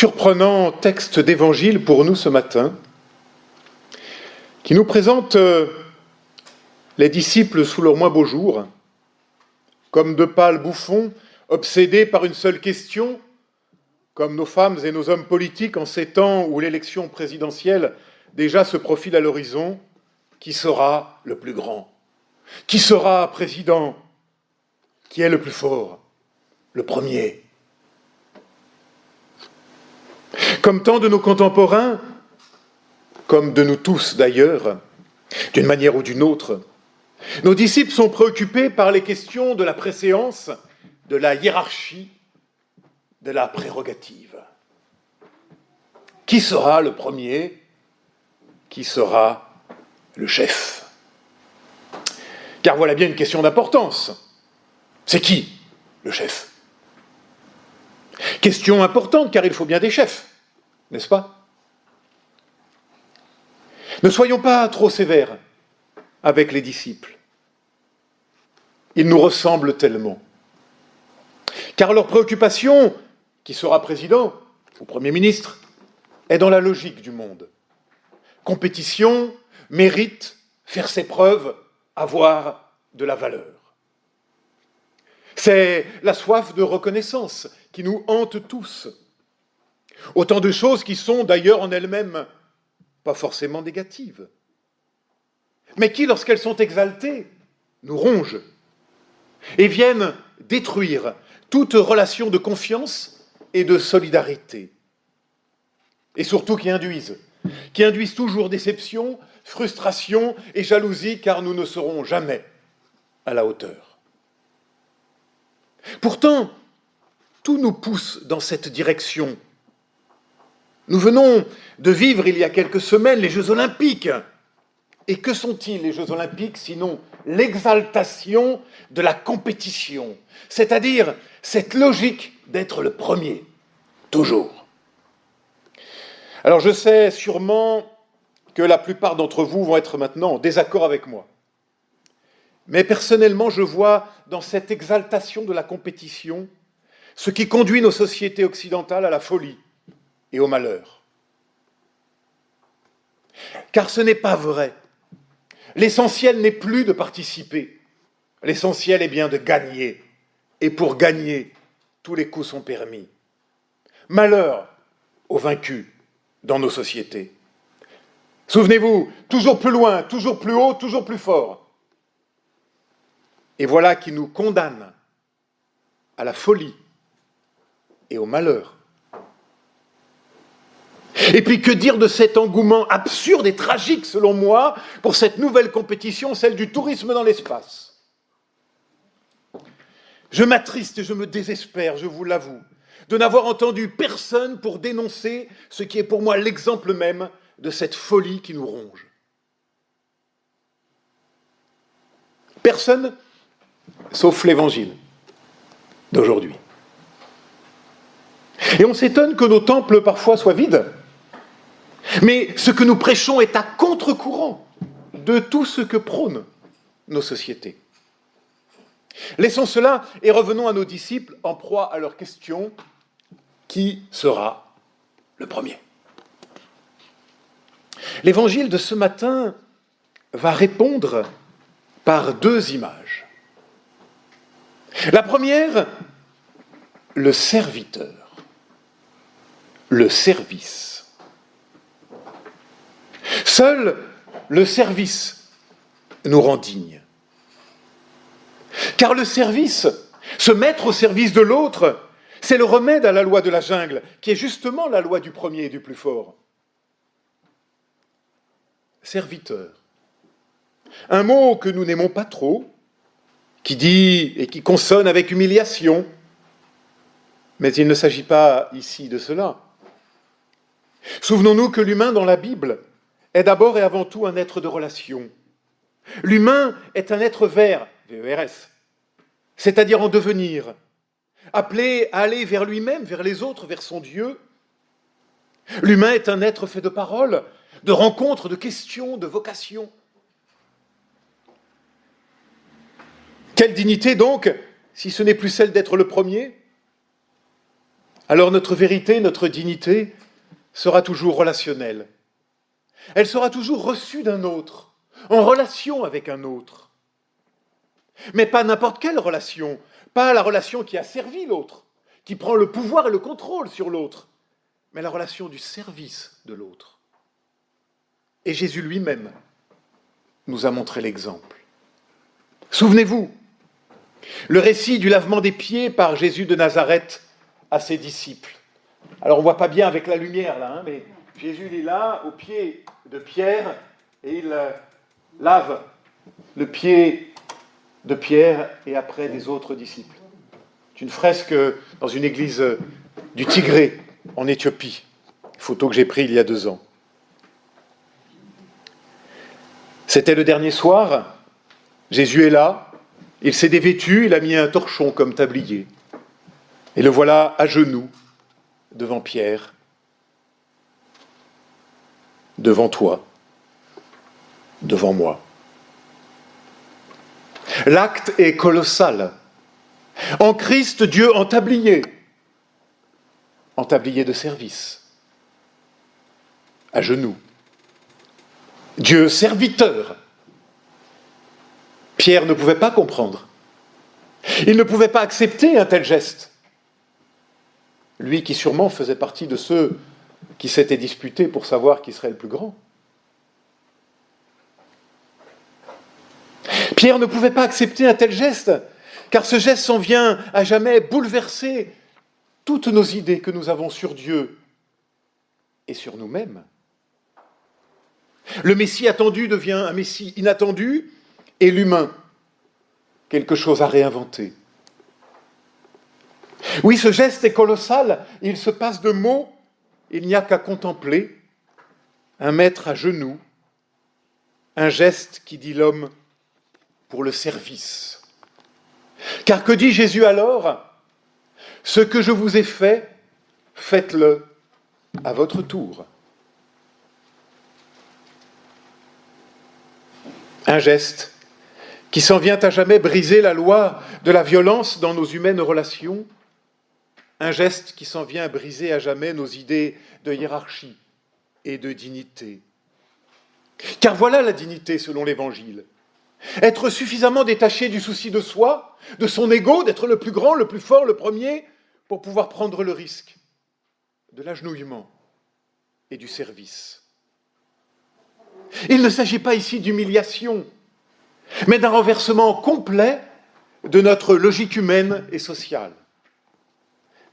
Surprenant texte d'évangile pour nous ce matin, qui nous présente les disciples sous leur moins beau jour, comme de pâles bouffons, obsédés par une seule question, comme nos femmes et nos hommes politiques en ces temps où l'élection présidentielle déjà se profile à l'horizon. Qui sera le plus grand? Qui sera président? Qui est le plus fort? Le premier. Comme tant de nos contemporains, comme de nous tous d'ailleurs, d'une manière ou d'une autre, nos disciples sont préoccupés par les questions de la préséance, de la hiérarchie, de la prérogative. Qui sera le premier? Qui sera le chef? Car voilà bien une question d'importance. C'est qui le chef? Question importante, car il faut bien des chefs, n'est-ce pas? Ne soyons pas trop sévères avec les disciples. Ils nous ressemblent tellement. Car leur préoccupation, qui sera président ou Premier ministre, est dans la logique du monde. Compétition, mérite, faire ses preuves, avoir de la valeur. C'est la soif de reconnaissance qui nous hante tous. Autant de choses qui sont d'ailleurs en elles-mêmes pas forcément négatives, mais qui, lorsqu'elles sont exaltées, nous rongent et viennent détruire toute relation de confiance et de solidarité. Et surtout qui induisent toujours déception, frustration et jalousie, car nous ne serons jamais à la hauteur. Pourtant, tout nous pousse dans cette direction. Nous venons de vivre il y a quelques semaines les Jeux Olympiques. Et que sont-ils les Jeux Olympiques sinon l'exaltation de la compétition, c'est-à-dire cette logique d'être le premier, toujours. Alors je sais sûrement que la plupart d'entre vous vont être maintenant en désaccord avec moi. Mais personnellement, je vois dans cette exaltation de la compétition ce qui conduit nos sociétés occidentales à la folie et au malheur. Car ce n'est pas vrai. L'essentiel n'est plus de participer. L'essentiel est bien de gagner. Et pour gagner, tous les coups sont permis. Malheur aux vaincus dans nos sociétés. Souvenez-vous, toujours plus loin, toujours plus haut, toujours plus fort. Et voilà qui nous condamne à la folie et au malheur. Et puis que dire de cet engouement absurde et tragique, selon moi, pour cette nouvelle compétition, celle du tourisme dans l'espace. Je m'attriste et je me désespère, je vous l'avoue, de n'avoir entendu personne pour dénoncer ce qui est pour moi l'exemple même de cette folie qui nous ronge. Personne, sauf l'Évangile d'aujourd'hui. Et on s'étonne que nos temples parfois soient vides. Mais ce que nous prêchons est à contre-courant de tout ce que prônent nos sociétés. Laissons cela et revenons à nos disciples en proie à leur question: qui sera le premier? L'évangile de ce matin va répondre par deux images. La première, le serviteur, le service. Seul le service nous rend dignes. Car le service, se mettre au service de l'autre, c'est le remède à la loi de la jungle, qui est justement la loi du premier et du plus fort. Serviteur. Un mot que nous n'aimons pas trop, qui dit et qui consonne avec humiliation. Mais il ne s'agit pas ici de cela. Souvenons-nous que l'humain dans la Bible est d'abord et avant tout un être de relation. L'humain est un être vert, V-E-R-S, c'est-à-dire en devenir, appelé à aller vers lui-même, vers les autres, vers son Dieu. L'humain est un être fait de paroles, de rencontres, de questions, de vocations. Quelle dignité donc, si ce n'est plus celle d'être le premier? alors notre vérité, notre dignité sera toujours relationnelle. Elle sera toujours reçue d'un autre, en relation avec un autre. Mais pas n'importe quelle relation, pas la relation qui a servi l'autre, qui prend le pouvoir et le contrôle sur l'autre, mais la relation du service de l'autre. Et Jésus lui-même nous a montré l'exemple. Souvenez-vous, le récit du lavement des pieds par Jésus de Nazareth à ses disciples. Alors on ne voit pas bien avec la lumière là, mais Jésus il est là, au pied de Pierre, et il lave le pied de Pierre et après des autres disciples. C'est une fresque dans une église du Tigré, en Éthiopie. Photo que j'ai prise il y a 2 ans. C'était le dernier soir, Jésus est là, il s'est dévêtu, il a mis un torchon comme tablier. Et le voilà à genoux, devant Pierre, devant toi, devant moi. L'acte est colossal. En Christ, Dieu en tablier de service, à genoux. Dieu serviteur. Pierre ne pouvait pas comprendre. Il ne pouvait pas accepter un tel geste. Lui qui sûrement faisait partie de ceux qui s'étaient disputés pour savoir qui serait le plus grand. Pierre ne pouvait pas accepter un tel geste, car ce geste s'en vient à jamais bouleverser toutes nos idées que nous avons sur Dieu et sur nous-mêmes. Le Messie attendu devient un Messie inattendu et l'humain, quelque chose à réinventer. Oui, ce geste est colossal, il se passe de mots, il n'y a qu'à contempler un maître à genoux, un geste qui dit l'homme pour le service. Car que dit Jésus alors ? Ce que je vous ai fait, faites-le à votre tour. Un geste qui s'en vient à jamais briser la loi de la violence dans nos humaines relations, un geste qui s'en vient briser à jamais nos idées de hiérarchie et de dignité. Car voilà la dignité selon l'Évangile. Être suffisamment détaché du souci de soi, de son ego, d'être le plus grand, le plus fort, le premier, pour pouvoir prendre le risque de l'agenouillement et du service. Il ne s'agit pas ici d'humiliation, mais d'un renversement complet de notre logique humaine et sociale.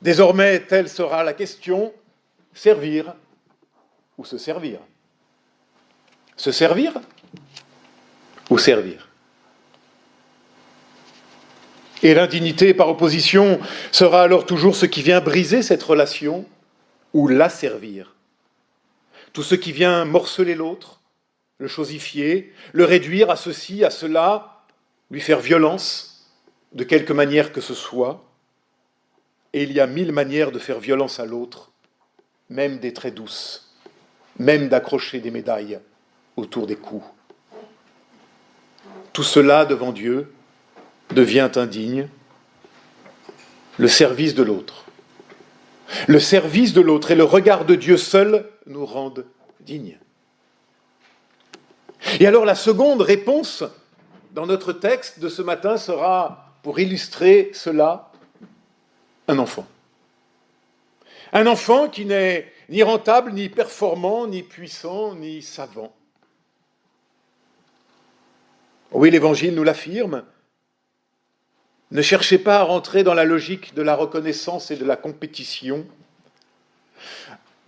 Désormais, telle sera la question, servir ou se servir. Se servir ou servir. Et l'indignité, par opposition, sera alors toujours ce qui vient briser cette relation ou la servir. Tout ce qui vient morceler l'autre, le chosifier, le réduire à ceci, à cela, lui faire violence, de quelque manière que ce soit. Et il y a 1000 manières de faire violence à l'autre, même des très douces, même d'accrocher des médailles autour des cous. Tout cela, devant Dieu, devient indigne. Le service de l'autre. Le service de l'autre et le regard de Dieu seul nous rendent dignes. Et alors la seconde réponse dans notre texte de ce matin sera, pour illustrer cela, un enfant. Un enfant qui n'est ni rentable, ni performant, ni puissant, ni savant. Oui, l'Évangile nous l'affirme. Ne cherchez pas à rentrer dans la logique de la reconnaissance et de la compétition.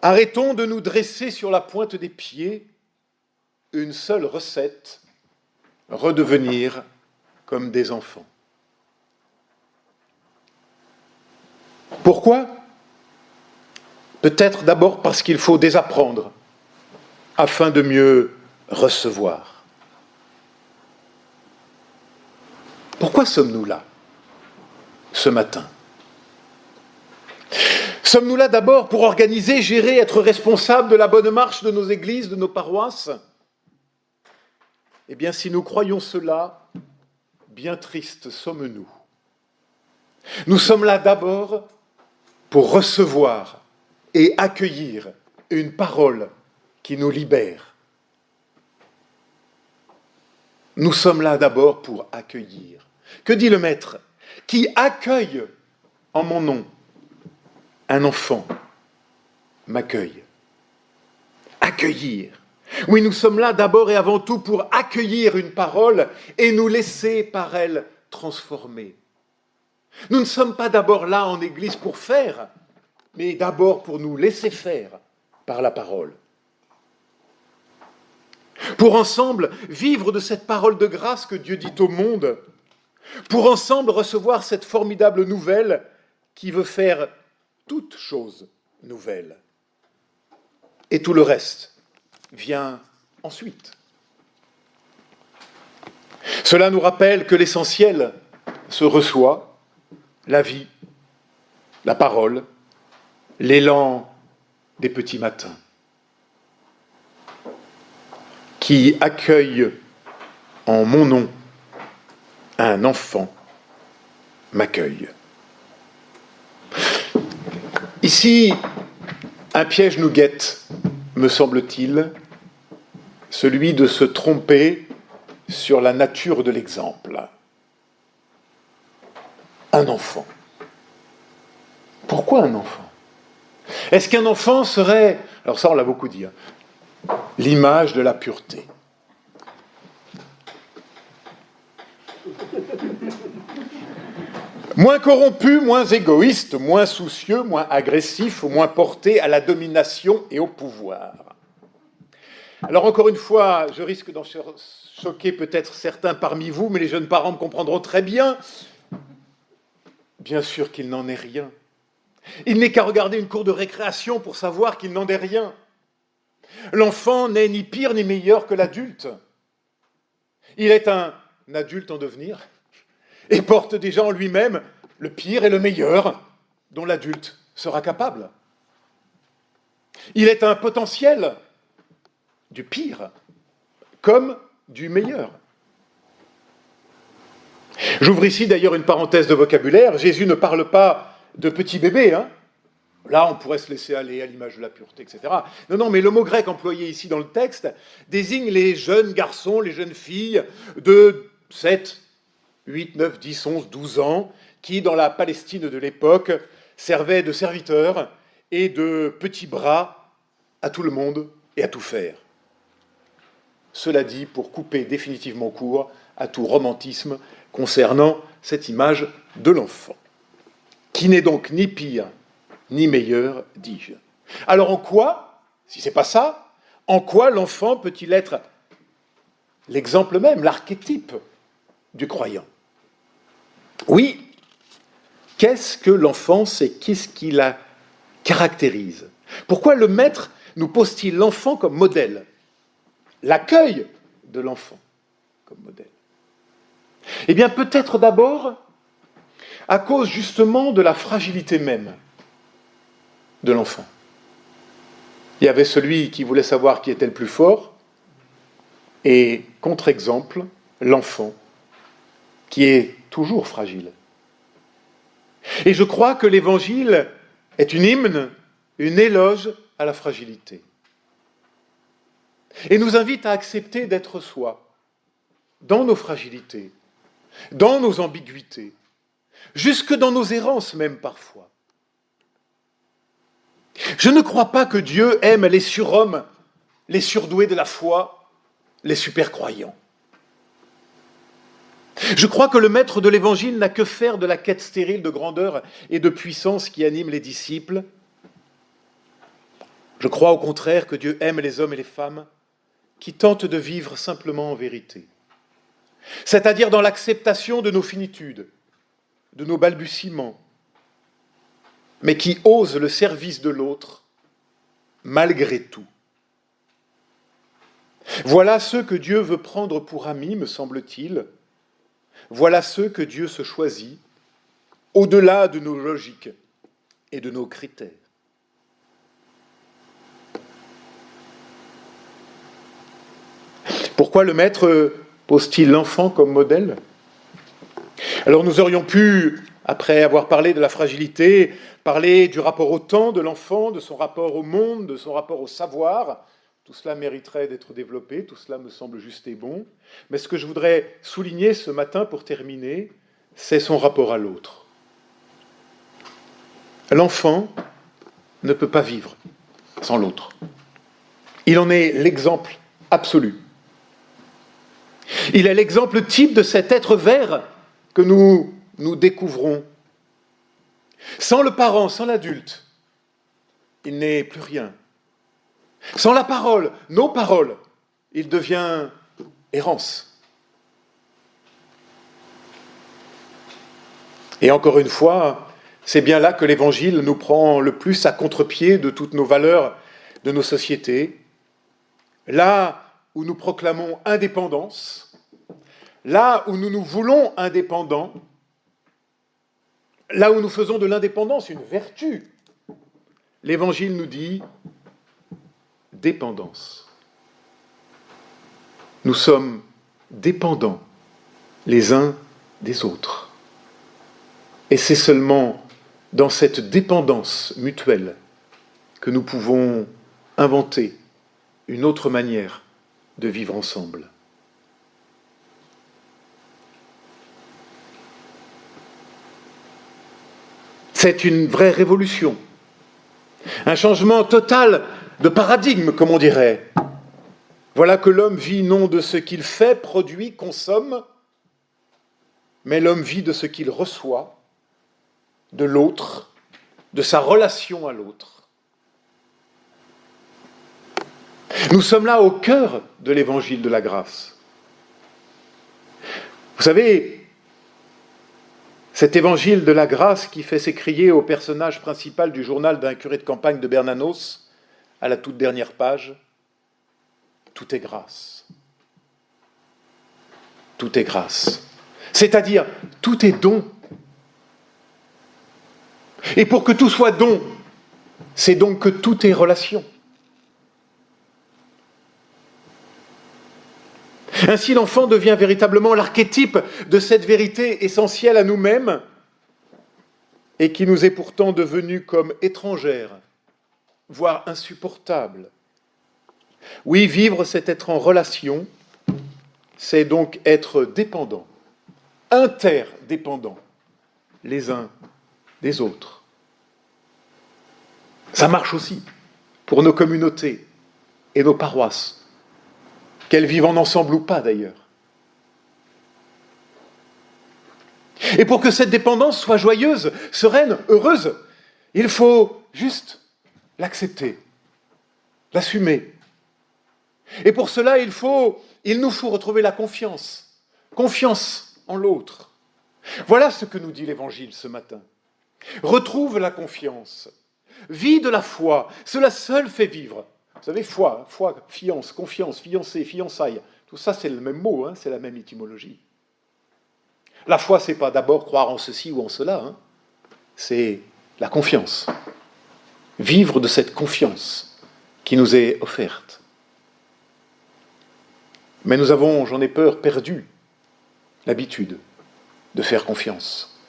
Arrêtons de nous dresser sur la pointe des pieds. Une seule recette, redevenir comme des enfants. Pourquoi ? Peut-être d'abord parce qu'il faut désapprendre, afin de mieux recevoir. Pourquoi sommes-nous là, ce matin ? Sommes-nous là d'abord pour organiser, gérer, être responsables de la bonne marche de nos églises, de nos paroisses ? Eh bien, si nous croyons cela, bien tristes sommes-nous. Nous sommes là d'abord pour recevoir et accueillir une parole qui nous libère. Nous sommes là d'abord pour accueillir. Que dit le Maître? Qui accueille en mon nom un enfant m'accueille. Accueillir. Oui, nous sommes là d'abord et avant tout pour accueillir une parole et nous laisser par elle transformer. Nous ne sommes pas d'abord là en Église pour faire, mais d'abord pour nous laisser faire par la parole. Pour ensemble vivre de cette parole de grâce que Dieu dit au monde, pour ensemble recevoir cette formidable nouvelle qui veut faire toute chose nouvelle. Et tout le reste vient ensuite. Cela nous rappelle que l'essentiel se reçoit, la vie, la parole, l'élan des petits matins, qui accueille en mon nom un enfant m'accueille. Ici, un piège nous guette, me semble-t-il, celui de se tromper sur la nature de l'exemple. Un enfant. Pourquoi un enfant? Est-ce qu'un enfant serait, alors ça on l'a beaucoup dit, l'image de la pureté? Moins corrompu, moins égoïste, moins soucieux, moins agressif, moins porté à la domination et au pouvoir. Alors encore une fois, je risque d'en choquer peut-être certains parmi vous, mais les jeunes parents me comprendront très bien. Bien sûr qu'il n'en est rien. Il n'est qu'à regarder une cour de récréation pour savoir qu'il n'en est rien. L'enfant n'est ni pire ni meilleur que l'adulte. Il est un adulte en devenir et porte déjà en lui-même le pire et le meilleur dont l'adulte sera capable. Il est un potentiel du pire comme du meilleur. J'ouvre ici d'ailleurs une parenthèse de vocabulaire. Jésus ne parle pas de petits bébés. Là, on pourrait se laisser aller à l'image de la pureté, etc. Non, mais le mot grec employé ici dans le texte désigne les jeunes garçons, les jeunes filles de 7, 8, 9, 10, 11, 12 ans qui, dans la Palestine de l'époque, servaient de serviteurs et de petits bras à tout le monde et à tout faire. Cela dit, pour couper définitivement court à tout romantisme concernant cette image de l'enfant, qui n'est donc ni pire ni meilleur, dis-je. Alors en quoi, si ce n'est pas ça, en quoi l'enfant peut-il être l'exemple même, l'archétype du croyant? Oui, qu'est-ce que l'enfance et qu'est-ce qui la caractérise? Pourquoi le Maître nous pose-t-il l'enfant comme modèle? L'accueil de l'enfant comme modèle. Eh bien, peut-être d'abord à cause justement de la fragilité même de l'enfant. Il y avait celui qui voulait savoir qui était le plus fort, et contre-exemple, l'enfant, qui est toujours fragile. Et je crois que l'Évangile est une hymne, une éloge à la fragilité. Et nous invite à accepter d'être soi, dans nos fragilités, dans nos ambiguïtés, jusque dans nos errances même parfois. Je ne crois pas que Dieu aime les surhommes, les surdoués de la foi, les super-croyants. Je crois que le Maître de l'Évangile n'a que faire de la quête stérile de grandeur et de puissance qui anime les disciples. Je crois au contraire que Dieu aime les hommes et les femmes qui tentent de vivre simplement en vérité, c'est-à-dire dans l'acceptation de nos finitudes, de nos balbutiements, mais qui osent le service de l'autre malgré tout. Voilà ceux que Dieu veut prendre pour amis, me semble-t-il. Voilà ceux que Dieu se choisit au-delà de nos logiques et de nos critères. Pourquoi le Maître pose-t-il l'enfant comme modèle? Alors nous aurions pu Après avoir parlé de la fragilité, parlé du rapport au temps de l'enfant, de son rapport au monde, de son rapport au savoir, tout cela mériterait d'être développé, tout cela me semble juste et bon. Mais ce que je voudrais souligner ce matin pour terminer, c'est son rapport à l'autre. L'enfant ne peut pas vivre sans l'autre. Il en est l'exemple absolu. Il est l'exemple type de cet être vert que nous découvrons. Sans le parent, sans l'adulte, il n'est plus rien. Sans la parole, nos paroles, il devient errance. Et encore une fois, c'est bien là que l'Évangile nous prend le plus à contre-pied de toutes nos valeurs, de nos sociétés. Là où nous proclamons indépendance, là où nous nous voulons indépendants, là où nous faisons de l'indépendance une vertu, l'Évangile nous dit dépendance. Nous sommes dépendants les uns des autres. Et c'est seulement dans cette dépendance mutuelle que nous pouvons inventer une autre manière de vivre ensemble. C'est une vraie révolution, un changement total de paradigme, comme on dirait. Voilà que l'homme vit non de ce qu'il fait, produit, consomme, mais l'homme vit de ce qu'il reçoit, de l'autre, de sa relation à l'autre. Nous sommes là au cœur de l'évangile de la grâce. Vous savez, cet évangile de la grâce qui fait s'écrier au personnage principal du journal d'un curé de campagne de Bernanos, à la toute dernière page, tout est grâce. Tout est grâce. C'est-à-dire, tout est don. Et pour que tout soit don, c'est donc que tout est relation. Ainsi, l'enfant devient véritablement l'archétype de cette vérité essentielle à nous-mêmes et qui nous est pourtant devenue comme étrangère, voire insupportable. Oui, vivre, c'est être en relation, c'est donc être dépendant, interdépendant, les uns des autres. Ça marche aussi pour nos communautés et nos paroisses, qu'elles vivent en ensemble ou pas d'ailleurs. Et pour que cette dépendance soit joyeuse, sereine, heureuse, il faut juste l'accepter, l'assumer. Et pour cela, il nous faut retrouver la confiance en l'autre. Voilà ce que nous dit l'Évangile ce matin. Retrouve la confiance, vis de la foi, cela seul fait vivre. Vous savez, foi, fiance, confiance, fiancé, fiançailles, tout ça c'est le même mot, c'est la même étymologie. La foi, c'est pas d'abord croire en ceci ou en cela, c'est la confiance. Vivre de cette confiance qui nous est offerte. Mais nous avons, j'en ai peur, perdu l'habitude de faire confiance.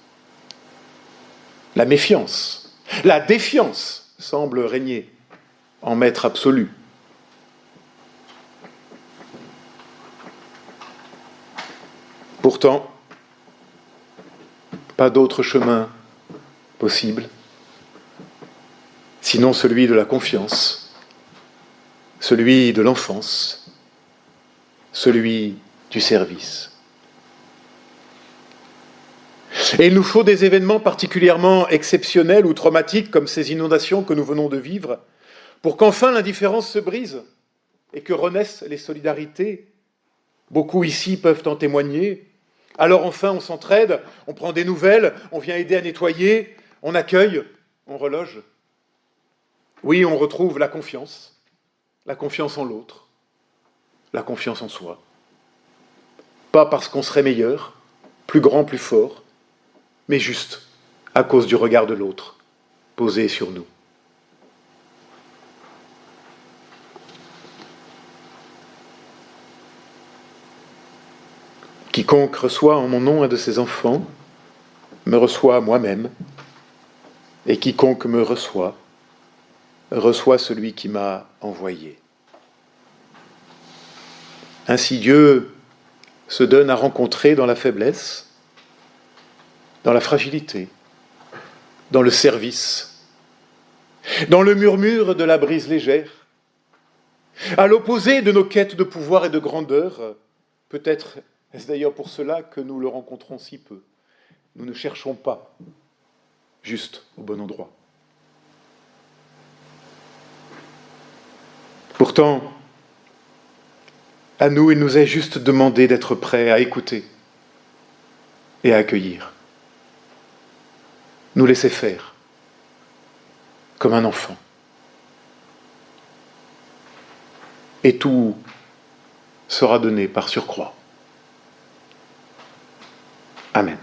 La méfiance, la défiance semble régner en maître absolu. Pourtant, pas d'autre chemin possible, sinon celui de la confiance, celui de l'enfance, celui du service. Et il nous faut des événements particulièrement exceptionnels ou traumatiques comme ces inondations que nous venons de vivre pour qu'enfin l'indifférence se brise et que renaissent les solidarités. Beaucoup ici peuvent en témoigner. Alors enfin on s'entraide, on prend des nouvelles, on vient aider à nettoyer, on accueille, on reloge. Oui, on retrouve la confiance en l'autre, la confiance en soi. Pas parce qu'on serait meilleur, plus grand, plus fort, mais juste à cause du regard de l'autre posé sur nous. Quiconque reçoit en mon nom un de ses enfants, me reçoit moi-même, et quiconque me reçoit, reçoit celui qui m'a envoyé. Ainsi Dieu se donne à rencontrer dans la faiblesse, dans la fragilité, dans le service, dans le murmure de la brise légère, à l'opposé de nos quêtes de pouvoir et de grandeur. Peut-être est-ce d'ailleurs pour cela que nous le rencontrons si peu. Nous ne cherchons pas juste au bon endroit. Pourtant, à nous, il nous est juste demandé d'être prêts à écouter et à accueillir. Nous laisser faire, comme un enfant. Et tout sera donné par surcroît. Amen.